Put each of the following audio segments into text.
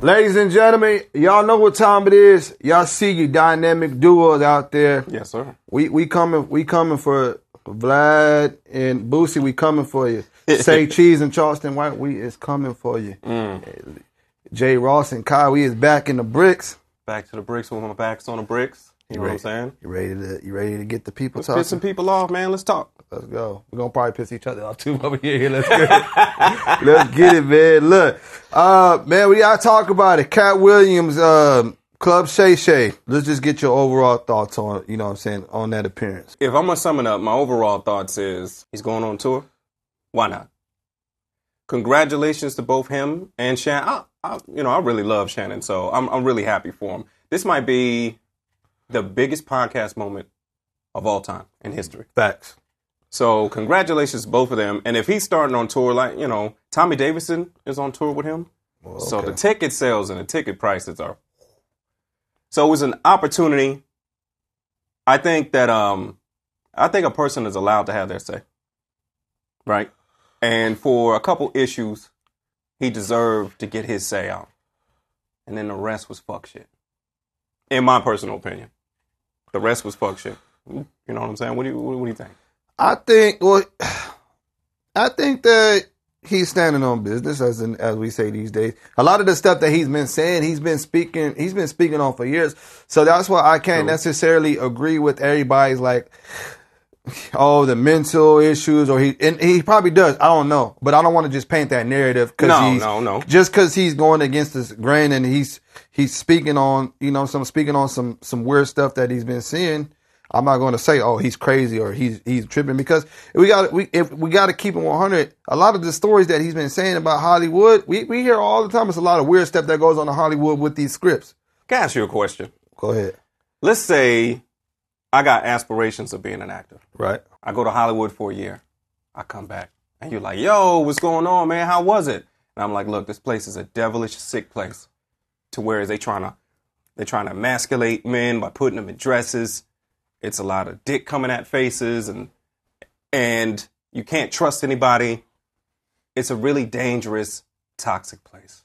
Ladies and gentlemen, y'all know what time it is. Y'all see you dynamic duos out there. Yes, sir. We coming for Vlad and Boosie. We coming for you. Say Cheese and Charleston White, we is coming for you. Jay Ross and Kyle, we is back in the bricks. Back to the bricks with my back's on the bricks. You know what I'm saying? You ready to get the people Let's talking? piss some people off, man. Let's talk. Let's go. We're going to probably piss each other off too over here. Let's get it. Let's get it, man. Look, man, we got to talk about it. Katt Willams, Club Shay Shay. Let's just get your overall thoughts on, you know what I'm saying, on that appearance. If I'm going to sum it up, my overall thoughts is he's going on tour. Why not? Congratulations to both him and Shannon. I really love Shannon, so I'm really happy for him. This might be the biggest podcast moment of all time in history. Facts. So congratulations to both of them. And if he's starting on tour, like, you know, Tommy Davidson is on tour with him. Well, okay. So the ticket sales and the ticket prices are. So it was an opportunity. I think that a person is allowed to have their say. Right? And for a couple issues, he deserved to get his say out. And then the rest was fuck shit. In my personal opinion. The rest was fuck shit. You know what I'm saying? What do you think? I think that he's standing on business, as we say these days. A lot of the stuff that he's been saying, he's been speaking on for years. So that's why I can't necessarily agree with everybody's like, oh, the mental issues, and he probably does. I don't know, but I don't want to just paint that narrative because no. Just because he's going against this grain and he's speaking on some weird stuff that he's been seeing. I'm not going to say, oh, he's crazy or he's tripping, because we got to keep it 100. A lot of the stories that he's been saying about Hollywood, we hear all the time. It's a lot of weird stuff that goes on in Hollywood with these scripts. Can I ask you a question? Go ahead. Let's say I got aspirations of being an actor. Right. I go to Hollywood for a year. I come back. And you're like, yo, what's going on, man? How was it? And I'm like, look, this place is a devilish, sick place. To where they're trying to emasculate men by putting them in dresses. It's a lot of dick coming at faces, and you can't trust anybody. It's a really dangerous, toxic place.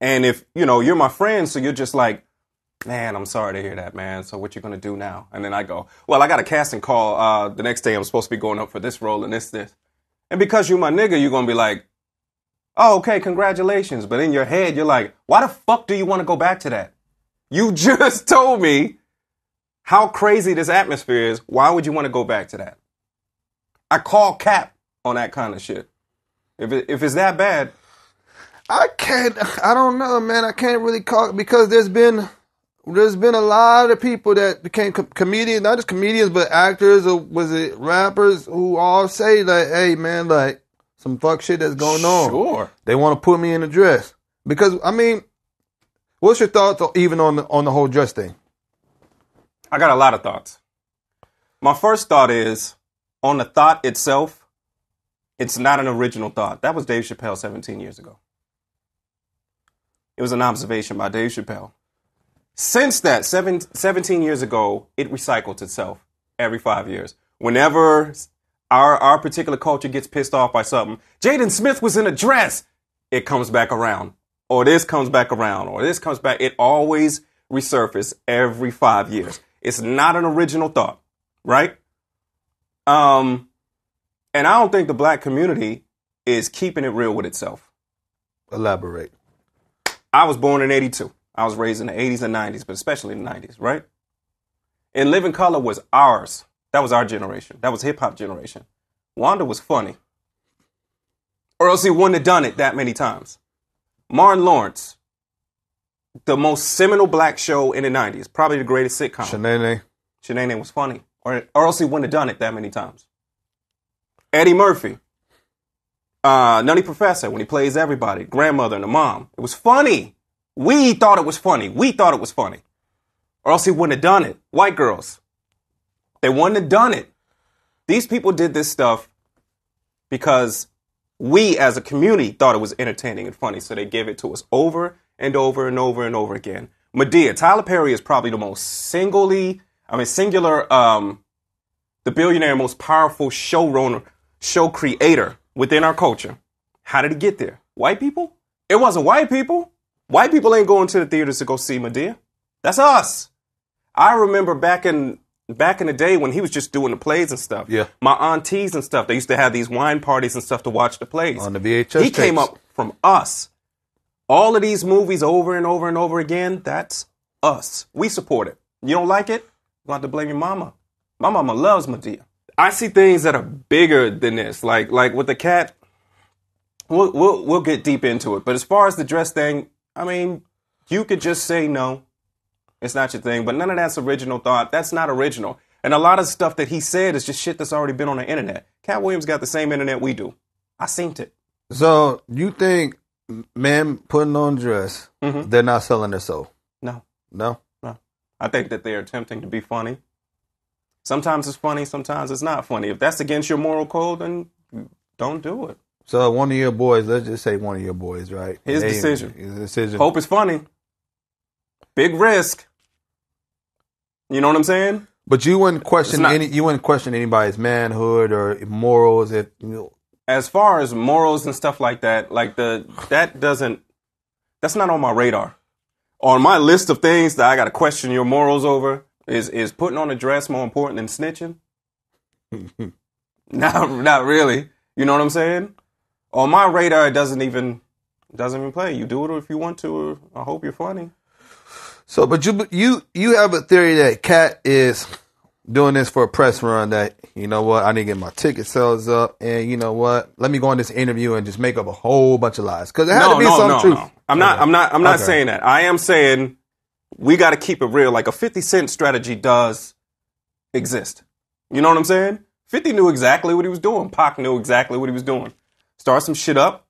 And if, you're my friend, so you're just like, man, I'm sorry to hear that, man. So what you going to do now? And then I go, well, I got a casting call the next day. I'm supposed to be going up for this role and this. And because you my nigga, you're going to be like, oh, okay, congratulations. But in your head, you're like, why the fuck do you want to go back to that? You just told me how crazy this atmosphere is. Why would you want to go back to that? I call cap on that kind of shit. If it's that bad. I don't know, man. I can't really call it, because there's been a lot of people that became comedians, not just comedians, but actors or was it rappers who all say like, hey man, like some fuck shit that's going on. Sure. They want to put me in a dress. Because, I mean, what's your thoughts even on the whole dress thing? I got a lot of thoughts. My first thought is, on the thought itself, it's not an original thought. That was Dave Chappelle 17 years ago. It was an observation by Dave Chappelle. Since that, 17 years ago, it recycles itself every 5 years. Whenever our particular culture gets pissed off by something, Jaden Smith was in a dress, it comes back around. Or this comes back around. Or this comes back. It always resurfaces every 5 years. It's not an original thought, right? And I don't think the black community is keeping it real with itself. Elaborate. I was born in 82. I was raised in the 80s and 90s, but especially in the 90s, right? And Living Color was ours. That was our generation. That was hip-hop generation. Wanda was funny. Or else he wouldn't have done it that many times. Martin Lawrence, the most seminal black show in the 90s, probably the greatest sitcom. Shanae was funny. Or else he wouldn't have done it that many times. Eddie Murphy, Nutty Professor, when he plays everybody, grandmother and the mom. It was funny. We thought it was funny. Or else he wouldn't have done it. White girls, they wouldn't have done it. These people did this stuff because we as a community thought it was entertaining and funny. So they gave it to us over and over and over and over again. Medea, Tyler Perry is probably the most singular, the billionaire, most powerful showrunner, show creator within our culture. How did he get there? White people? It wasn't white people. White people ain't going to the theaters to go see Madea. That's us. I remember back in the day when he was just doing the plays and stuff. Yeah. My aunties and stuff, they used to have these wine parties and stuff to watch the plays. On the VHS He came up from us. All of these movies over and over and over again, that's us. We support it. You don't like it? You have to blame your mama. My mama loves Madea. I see things that are bigger than this. Like with the Katt, we'll get deep into it. But as far as the dress thing, I mean, you could just say no. It's not your thing. But none of that's original thought. That's not original. And a lot of stuff that he said is just shit that's already been on the internet. Katt Willams got the same internet we do. I seen it. So you think men putting on dress, they're not selling their soul? No. No? No. I think that they're attempting to be funny. Sometimes it's funny, sometimes it's not funny. If that's against your moral code, then don't do it. So one of your boys, let's just say one of your boys, right? His decision. His decision. Hope it's funny. Big risk. You know what I'm saying? But you wouldn't question anybody's manhood or morals if you know. As far as morals and stuff like that, that's not on my radar. On my list of things that I got to question your morals over is putting on a dress more important than snitching? Not really. You know what I'm saying? On my radar, it doesn't even play. You do it if you want to. Or I hope you're funny. So, but you have a theory that Katt is doing this for a press run. That you know what, I need to get my ticket sales up, and you know what, let me go on this interview and just make up a whole bunch of lies because there had to be some truth. No. I'm not saying that. I am saying we got to keep it real. Like a 50 Cent strategy does exist. You know what I'm saying? 50 knew exactly what he was doing. Pac knew exactly what he was doing. Start some shit up.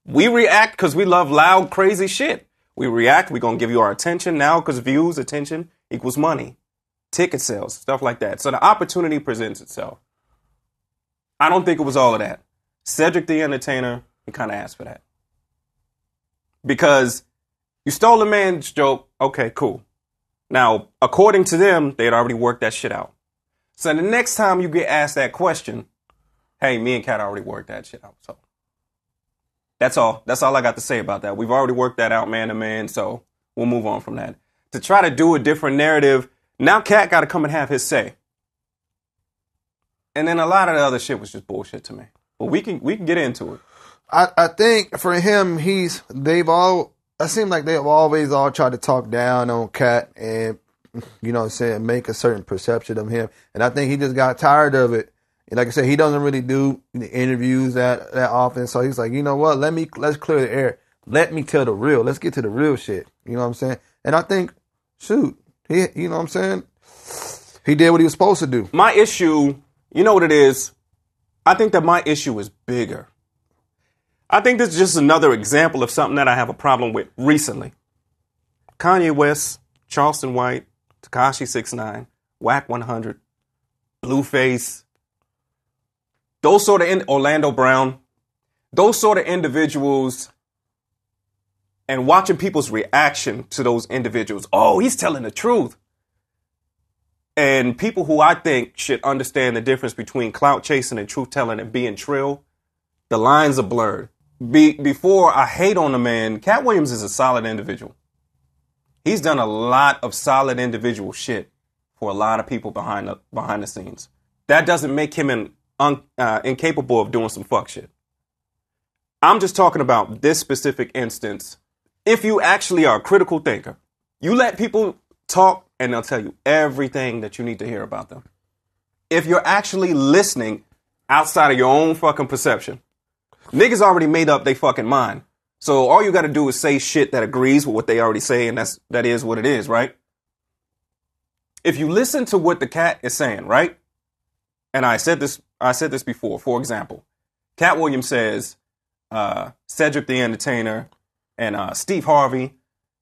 We react because we love loud, crazy shit. We react. We're going to give you our attention now because views, attention equals money. Ticket sales, stuff like that. So the opportunity presents itself. I don't think it was all of that. Cedric the Entertainer, he kind of asked for that. Because you stole a man's joke. Okay, cool. Now, according to them, they had already worked that shit out. So the next time you get asked that question, hey, me and Katt already worked that shit out. So that's all. That's all I got to say about that. We've already worked that out man to man, so we'll move on from that. To try to do a different narrative, now Katt got to come and have his say. And then a lot of the other shit was just bullshit to me. But we can get into it. I think for him, it seems like they've always all tried to talk down on Katt and, you know what I'm saying, make a certain perception of him. And I think he just got tired of it. And like I said, he doesn't really do the interviews that often. So he's like, you know what, let's clear the air. Let me tell the real. Let's get to the real shit. You know what I'm saying? And I think, shoot, you know what I'm saying? He did what he was supposed to do. My issue, you know what it is? I think that my issue is bigger. I think this is just another example of something that I have a problem with recently. Kanye West, Charleston White, Tekashi 6ix9ine, Whack 100, Blueface, those sort of Orlando Brown, those sort of individuals, and watching people's reaction to those individuals. Oh, he's telling the truth. And people who I think should understand the difference between clout chasing and truth telling and being trill, the lines are blurred. Before I hate on the man, Katt Willams is a solid individual. He's done a lot of solid individual shit for a lot of people behind the scenes. That doesn't make him incapable of doing some fuck shit. I'm just talking about this specific instance. If you actually are a critical thinker, you let people talk and they'll tell you everything that you need to hear about them. If you're actually listening outside of your own fucking perception, niggas already made up they fucking mind. So all you got to do is say shit that agrees with what they already say, and that is what it is, right? If you listen to what the Katt is saying, right? And I said this before. For example, Katt Willams says Cedric the Entertainer and Steve Harvey,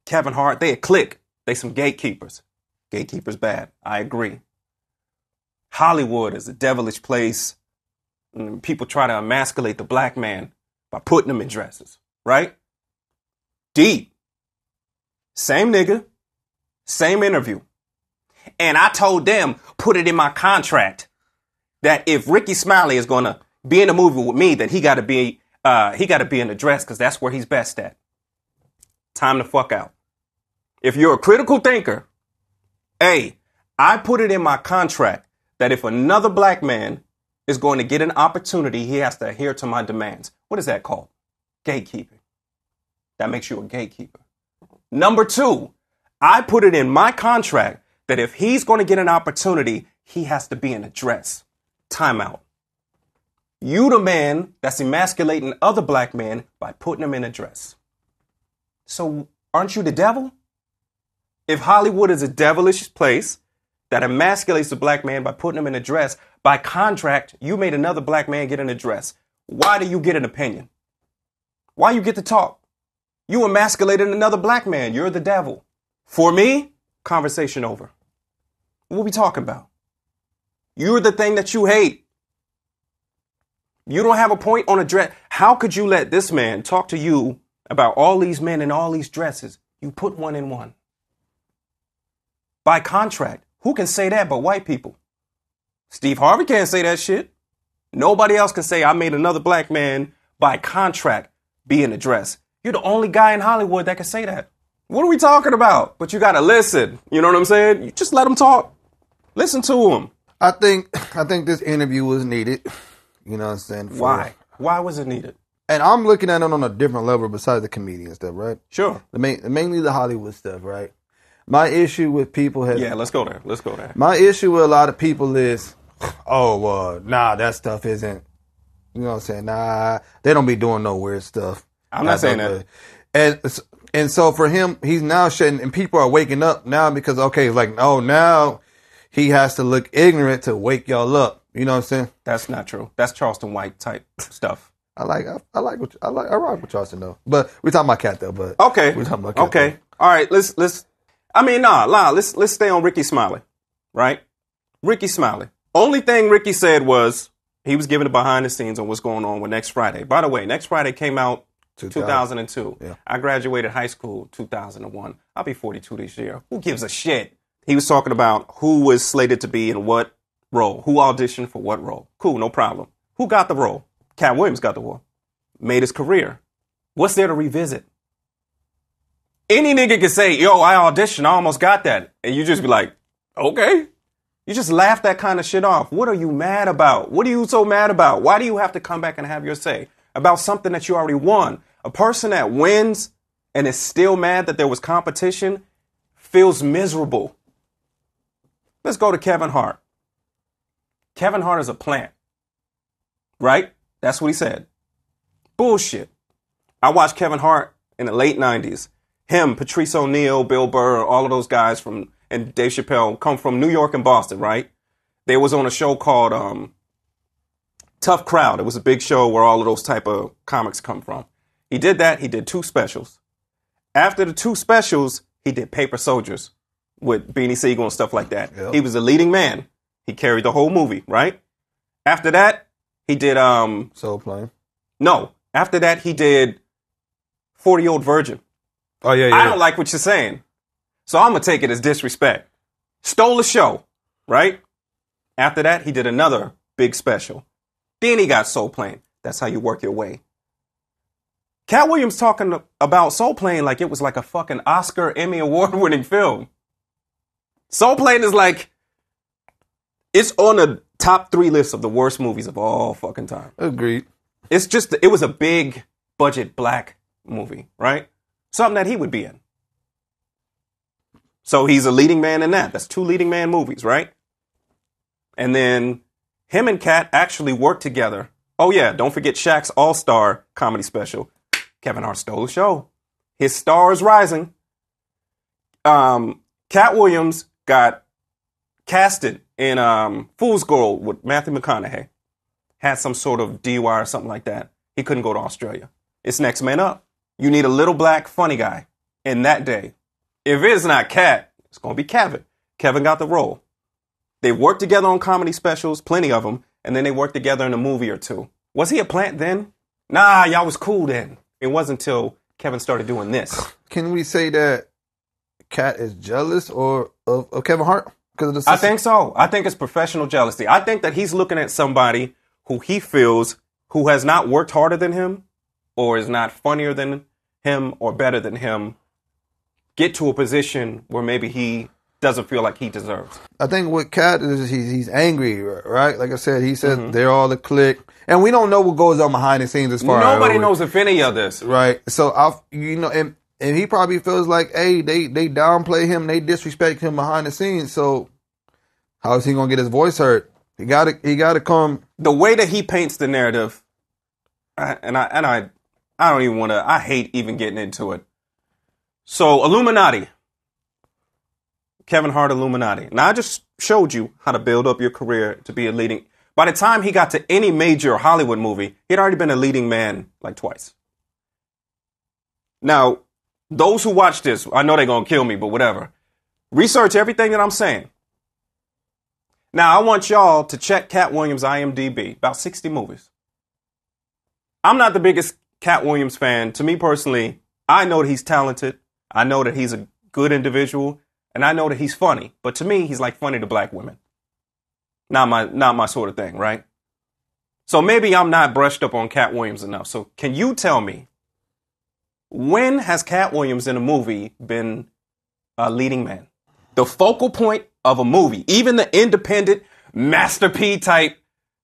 Kevin Hart, they a clique. They some gatekeepers. Gatekeepers bad. I agree. Hollywood is a devilish place. And people try to emasculate the black man by putting them in dresses, right? Deep. Same nigga, same interview. And I told them, put it in my contract, that if Ricky Smiley is going to be in a movie with me, then he got to be in a dress because that's where he's best at. time to fuck out. If you're a critical thinker, A, I put it in my contract that if another black man is going to get an opportunity, he has to adhere to my demands. What is that called? Gatekeeping. That makes you a gatekeeper. Number 2, I put it in my contract that if he's going to get an opportunity, he has to be in a dress. Timeout. You the man that's emasculating other black men by putting them in a dress. So aren't you the devil? If Hollywood is a devilish place that emasculates the black man by putting him in a dress, by contract, you made another black man get in a dress. Why do you get an opinion? Why you get to talk? You emasculated another black man. You're the devil. For me, conversation over. What we talking about? You're the thing that you hate. You don't have a point on a dress. How could you let this man talk to you about all these men in all these dresses? You put one in one. By contract. Who can say that but white people? Steve Harvey can't say that shit. Nobody else can say I made another black man by contract be in a dress. You're the only guy in Hollywood that can say that. What are we talking about? But you got to listen. You know what I'm saying? You just let him talk. Listen to him. I think this interview was needed. You know what I'm saying? Why? Why was it needed? And I'm looking at it on a different level besides the comedian stuff, right? Sure. Mainly the Hollywood stuff, right? My issue with people has... Yeah, let's go there. Let's go there. My issue with a lot of people is, nah, that stuff isn't... You know what I'm saying? Nah, they don't be doing no weird stuff. I'm not saying that. And so for him, he's now shedding, and people are waking up now because, okay, it's like, oh, now he has to look ignorant to wake y'all up. You know what I'm saying? That's not true. That's Charleston White type stuff. I rock with Charleston though. But we're talking about Katt though. But okay, we're talking about Katt. Okay, all right. Let's. Let's stay on Ricky Smiley, right? Ricky Smiley. Only thing Ricky said was he was giving the behind the scenes on what's going on with Next Friday. By the way, Next Friday came out 2002. Yeah. I graduated high school 2001. I'll be 42 this year. Who gives a shit? He was talking about who was slated to be in what role, who auditioned for what role. Cool, no problem. Who got the role? Katt Willams got the role. Made his career. What's there to revisit? Any nigga can say, yo, I auditioned, I almost got that. And you just be like, okay. You just laugh that kind of shit off. What are you mad about? What are you so mad about? Why do you have to come back and have your say about something that you already won? A person that wins and is still mad that there was competition feels miserable. Let's go to Kevin Hart. Kevin Hart is a plant. Right? That's what he said. Bullshit. I watched Kevin Hart in the late 90s. Him, Patrice O'Neal, Bill Burr, all of those guys and Dave Chappelle come from New York and Boston, right? They was on a show called Tough Crowd. It was a big show where all of those type of comics come from. He did that. He did 2 specials. After the 2 specials, he did Paper Soldiers with Beanie Siegel and stuff like that. Yep. He was the leading man. He carried the whole movie, right? After that, he did Soul Plane. No. After that, he did 40-Year-Old Virgin. Oh, yeah. I don't like what you're saying. So I'm going to take it as disrespect. Stole the show, right? After that, he did another big special. Then he got Soul Plane. That's how you work your way. Katt Willams talking about Soul Plane like it was like a fucking Oscar, Emmy award-winning film. Soul Plane is like, it's on the top 3 list of the worst movies of all fucking time. Agreed. It was a big budget black movie, right? Something that he would be in. So he's a leading man in that. That's 2 leading man movies, right? And then him and Katt actually worked together. Oh yeah, don't forget Shaq's All-Star comedy special. Kevin Hart stole the show. His star is rising. Katt Willams got casted in Fool's Gold with Matthew McConaughey. Had some sort of DUI or something like that. He couldn't go to Australia. It's next man up. You need a little black funny guy in that day. If it's not Katt, it's going to be Kevin. Kevin got the role. They worked together on comedy specials, plenty of them, and then they worked together in a movie or 2. Was he a plant then? Nah, y'all was cool then. It wasn't until Kevin started doing this. Can we say that Katt is jealous of Kevin Hart? I think so. I think it's professional jealousy. I think that he's looking at somebody who he feels who has not worked harder than him or is not funnier than him or better than him get to a position where maybe he doesn't feel like he deserves. I think what Katt is, he's angry, right? Like I said, he said they're all a clique. And we don't know what goes on behind the scenes as far as... Nobody knows if any of this. Right. So, and he probably feels like, hey, they downplay him, they disrespect him behind the scenes. So, how is he going to get his voice heard? He got to come... The way that he paints the narrative, I don't even want to... I hate even getting into it. So, Illuminati. Kevin Hart Illuminati. Now, I just showed you how to build up your career to be a leading... By the time he got to any major Hollywood movie, he'd already been a leading man like twice. Now, those who watch this, I know they're going to kill me, but whatever. Research everything that I'm saying. Now, I want y'all to check Katt Williams' IMDb, about 60 movies. I'm not the biggest Katt Williams fan. To me personally, I know that he's talented. I know that he's a good individual. And I know that he's funny. But to me, he's like funny to black women. Not my sort of thing, right? So maybe I'm not brushed up on Katt Williams enough. So can you tell me, when has Katt Williams in a movie been a leading man? The focal point of a movie, even the independent Master P type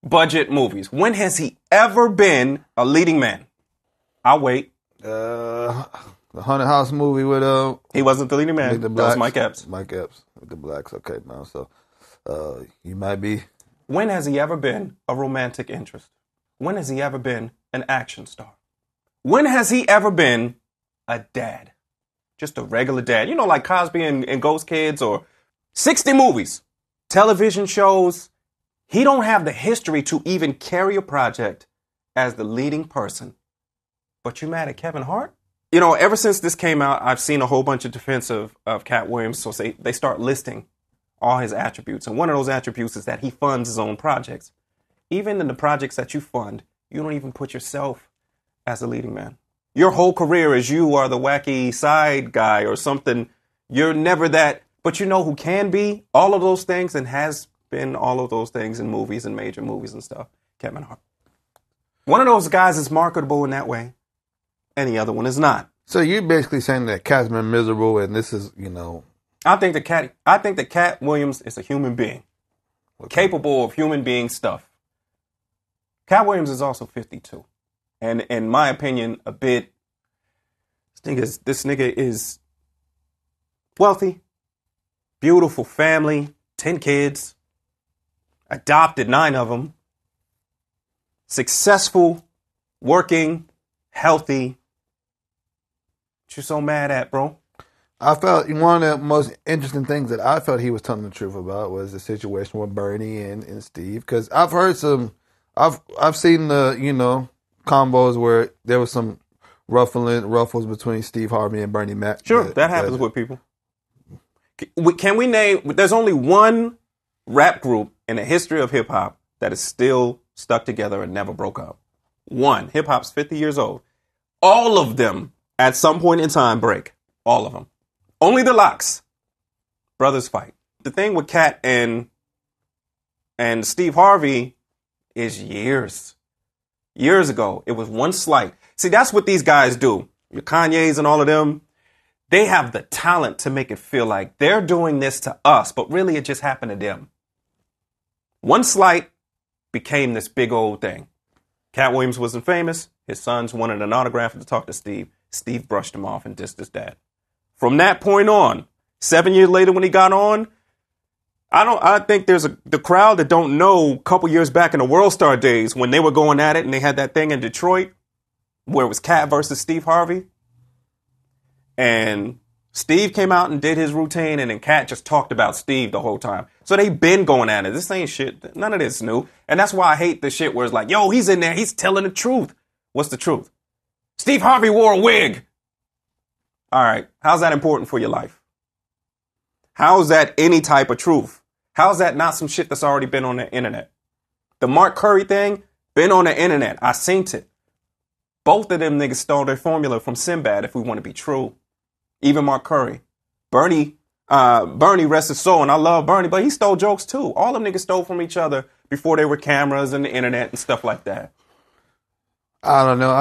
budget movies. When has he ever been a leading man? I'll wait. The Haunted House movie with he wasn't the leading man. That was Mike Epps. Mike Epps with the blacks. Okay, now so you might be. When has he ever been a romantic interest? When has he ever been an action star? When has he ever been a dad? Just a regular dad. You know, like Cosby and Ghost Kids, or 60 movies, television shows. He don't have the history to even carry a project as the leading person. But you mad at Kevin Hart? You know, ever since this came out, I've seen a whole bunch of defense of Katt Williams. So they start listing all his attributes. And one of those attributes is that he funds his own projects. Even in the projects that you fund, you don't even put yourself as a leading man. Your whole career is you are the wacky side guy or something. You're never that. But you know who can be all of those things and has been all of those things in movies and major movies and stuff? Kevin Hart. One of those guys is marketable in that way. Any other one is not. So you're basically saying that Katt's been miserable, and this is, you know... I think that Katt Williams is a human being. Capable of human being stuff. Katt Williams is also 52. And in my opinion, a bit... This nigga is wealthy, beautiful family, 10 kids, adopted 9 of them, successful, working, healthy. What you so mad at, bro? I felt one of the most interesting things that I felt he was telling the truth about was the situation with Bernie and Steve. Because I've heard I've seen the, you know, combos where there was some ruffles between Steve Harvey and Bernie Mac. Sure, that happens with people. Can we name, there's only one rap group in the history of hip hop that is still stuck together and never broke up. One. Hip hop's 50 years old. All of them at some point in time break. All of them. Only the Locks. Brothers fight. The thing with Katt and Steve Harvey is years. Years ago, it was one slight. See, that's what these guys do. Your Kanye's and all of them. They have the talent to make it feel like they're doing this to us, but really it just happened to them. One slight became this big old thing. Katt Williams wasn't famous. His sons wanted an autograph to talk to Steve. Steve brushed him off and dissed his dad. From that point on, 7 years later when he got on, I think there's the crowd that don't know a couple years back in the World Star days when they were going at it and they had that thing in Detroit where it was Katt versus Steve Harvey. And Steve came out and did his routine and then Katt just talked about Steve the whole time. So they been going at it. This ain't shit. None of this new. And that's why I hate the shit where it's like, yo, he's in there. He's telling the truth. What's the truth? Steve Harvey wore a wig. All right. How's that important for your life? How's that any type of truth? How's that not some shit that's already been on the internet? The Mark Curry thing, been on the internet. I seen it. Both of them niggas stole their formula from Sinbad, if we want to be true. Even Mark Curry. Bernie, rest his soul, and I love Bernie, but he stole jokes too. All them niggas stole from each other before there were cameras and the internet and stuff like that. I don't know.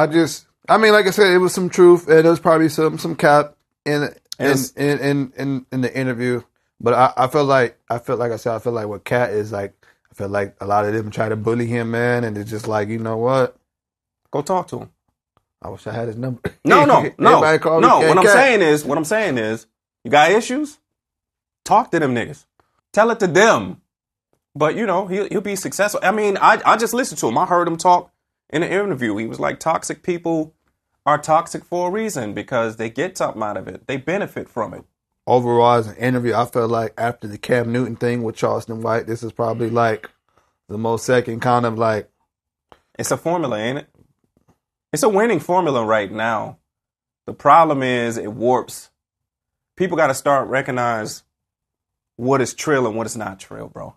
I mean, like I said, it was some truth, and there was probably some cap in it. in the interview. But I feel like with Katt is like, I feel like a lot of them try to bully him, man, and it's just like, you know what? Go talk to him. I wish I had his number. No. Everybody call me What I'm Katt. saying is, you got issues? Talk to them niggas. Tell it to them. But you know, he'll be successful. I mean, I just listened to him. I heard him talk in an interview. He was like, toxic people are toxic for a reason because they get something out of it. They benefit from it. Overall, as an interview, I felt like after the Cam Newton thing with Charleston White, this is probably like the most second kind of like. It's a formula, ain't it? It's a winning formula right now. The problem is it warps. People got to start recognize what is trill and what is not trill, bro.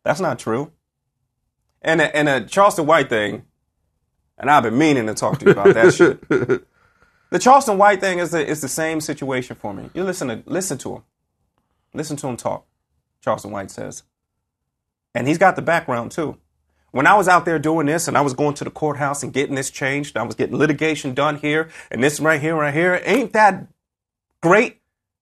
That's not true. And the Charleston White thing, and I've been meaning to talk to you about that shit. The Charleston White thing is the same situation for me. You listen to him. Listen to him talk. Charleston White says. And he's got the background too. When I was out there doing this and I was going to the courthouse and getting this changed, I was getting litigation done here and this right here. Ain't that great?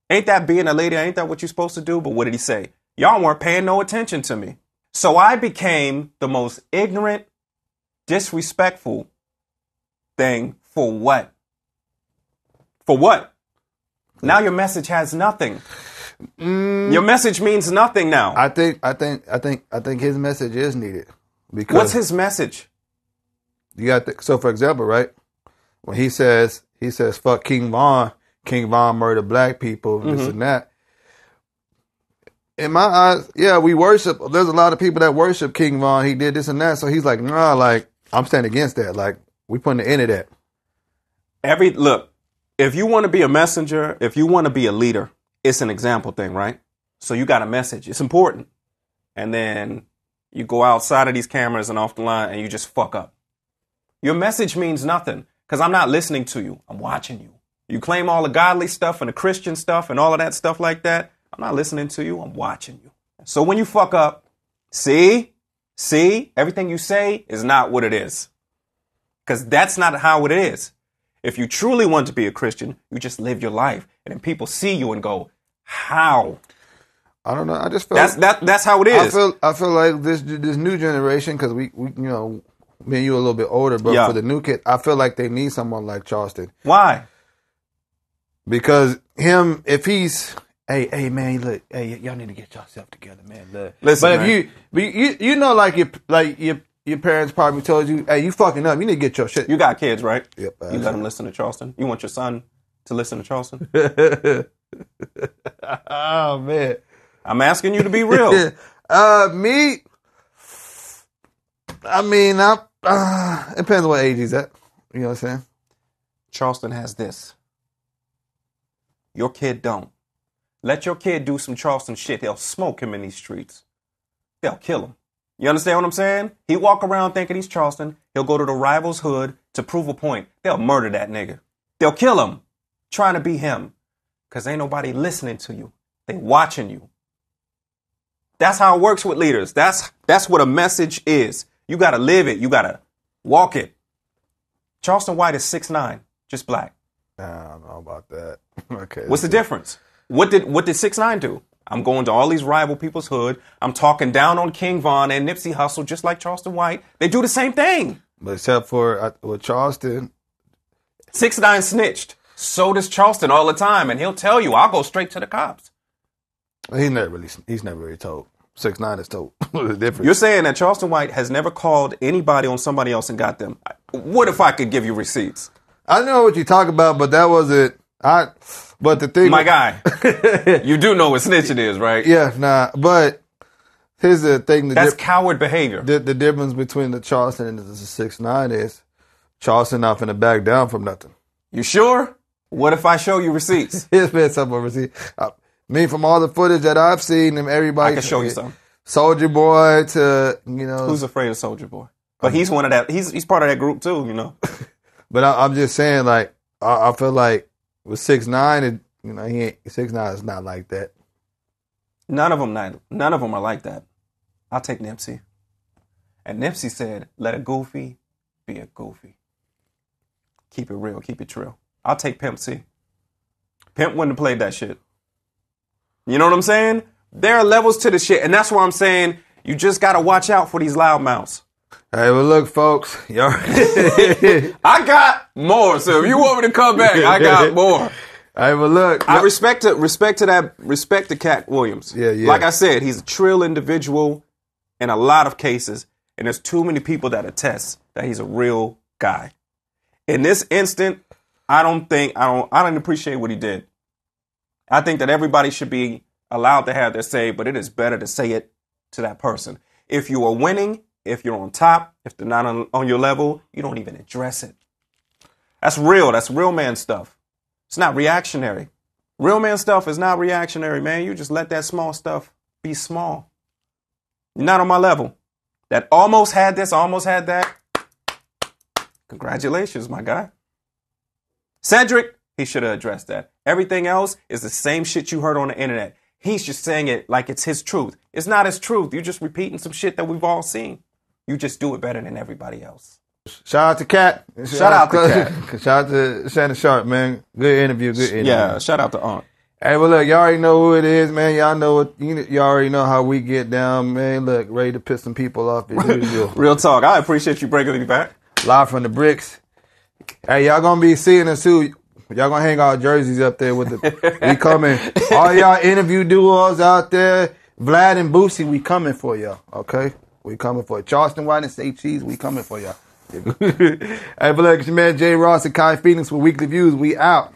Ain't that being a lady? Ain't that what you're supposed to do? But what did he say? Y'all weren't paying no attention to me. So I became the most ignorant, disrespectful thing for what? For what? Now your message has nothing. Your message means nothing now. I think his message is needed. Because what's his message? You got so for example, right? When he says fuck King Von murdered black people, this and that. In my eyes, yeah, we worship. There's a lot of people that worship King Von. He did this and that. So he's like, nah, like I'm standing against that. Like we putting an end to that. Look, if you want to be a messenger, if you want to be a leader, it's an example thing, right? So you got a message. It's important. And then you go outside of these cameras and off the line and you just fuck up. Your message means nothing because I'm not listening to you. I'm watching you. You claim all the godly stuff and the Christian stuff and all of that stuff like that. I'm not listening to you. I'm watching you. So when you fuck up, see, everything you say is not what it is. Because that's not how it is. If you truly want to be a Christian, you just live your life. And then people see you and go, how? I don't know. I just feel that's how it is. I feel like this new generation, because we you know, me and you a little bit older, but for the new kid, I feel like they need someone like Charleston. Why? Because him, if he's hey man, look, hey, y'all need to get yourself together, man. Look. Listen, but man. if you know, like your parents probably told you, hey, you fucking up. You need to get your shit. You got kids, right? Yep. You let them listen to Charleston. You want your son to listen to Charleston? Oh man. I'm asking you to be real. Me, I mean, it depends on what age he's at. You know what I'm saying? Charleston has this. Your kid don't. Let your kid do some Charleston shit. They'll smoke him in these streets. They'll kill him. You understand what I'm saying? He walk around thinking he's Charleston. He'll go to the rival's hood to prove a point. They'll murder that nigga. They'll kill him. Trying to be him. Because ain't nobody listening to you. They watching you. That's how it works with leaders. That's what a message is. You got to live it. You got to walk it. Charleston White is 6'9", just black. I don't know about that. Okay. What's the difference? What did 6'9" do? I'm going to all these rival people's hood. I'm talking down on King Von and Nipsey Hussle just like Charleston White. They do the same thing. But except for with Charleston. 6'9" snitched. So does Charleston all the time. And he'll tell you, I'll go straight to the cops. He's never really told. 6'9" is told. The difference. You're saying that Charleston White has never called anybody on somebody else and got them. What if I could give you receipts? I know what you talk about, but that wasn't. But the thing, my guy, you do know what snitching is, right? Yeah, nah. But here's the thing: that's coward behavior. The difference between the Charleston and the 6'9" is Charleston not finna back down from nothing. You sure? What if I show you receipts? It's been some receipts. Me, from all the footage that I've seen, and everybody, I can show you some. Soldier Boy to, you know, who's afraid of Soldier Boy? But he's one of that. He's part of that group too, you know. But I'm just saying, like, I feel like with 6'9", you know, he ain't 6'9" is not like that. None of them are like that. I'll take Nipsey, and Nipsey said, "Let a goofy be a goofy. Keep it real, keep it trill." I'll take Pimp C. Pimp wouldn't have played that shit. You know what I'm saying? There are levels to the shit, and that's why I'm saying you just got to watch out for these loudmouths. Hey, well, look, folks, y'all. I got more, so if you want me to come back, I got more. Hey, well, look. I respect to Katt Willams. Yeah. Like I said, he's a trill individual in a lot of cases, and there's too many people that attest that he's a real guy. In this instant, I don't appreciate what he did. I think that everybody should be allowed to have their say, but it is better to say it to that person. If you are winning, if you're on top, if they're not on your level, you don't even address it. That's real. That's real man stuff. It's not reactionary. Real man stuff is not reactionary, man. You just let that small stuff be small. You're not on my level. That almost had this, almost had that. Congratulations, my guy. Cedric, he should have addressed that. Everything else is the same shit you heard on the internet. He's just saying it like it's his truth. It's not his truth. You're just repeating some shit that we've all seen. You just do it better than everybody else. Shout out to Katt. Shout out to Katt. Shout out to Shannon Sharp, man. Good interview. Yeah, shout out to Aunt. Hey, well, look, y'all already know who it is, man. Y'all know it. You already know how we get down, man. Look, ready to piss some people off as usual. Real talk. I appreciate you bringing me back. Live from the bricks. Hey, y'all gonna be seeing us too. Y'all gonna hang our jerseys up there with the. We coming. All y'all interview duos out there, Vlad and Boosie, we coming for y'all. Okay, we coming for you. Charleston White and Say Cheese, we coming for y'all. Hey, but look, it's your man J. Ross and Kai Pheonix with Weekly Views. We out.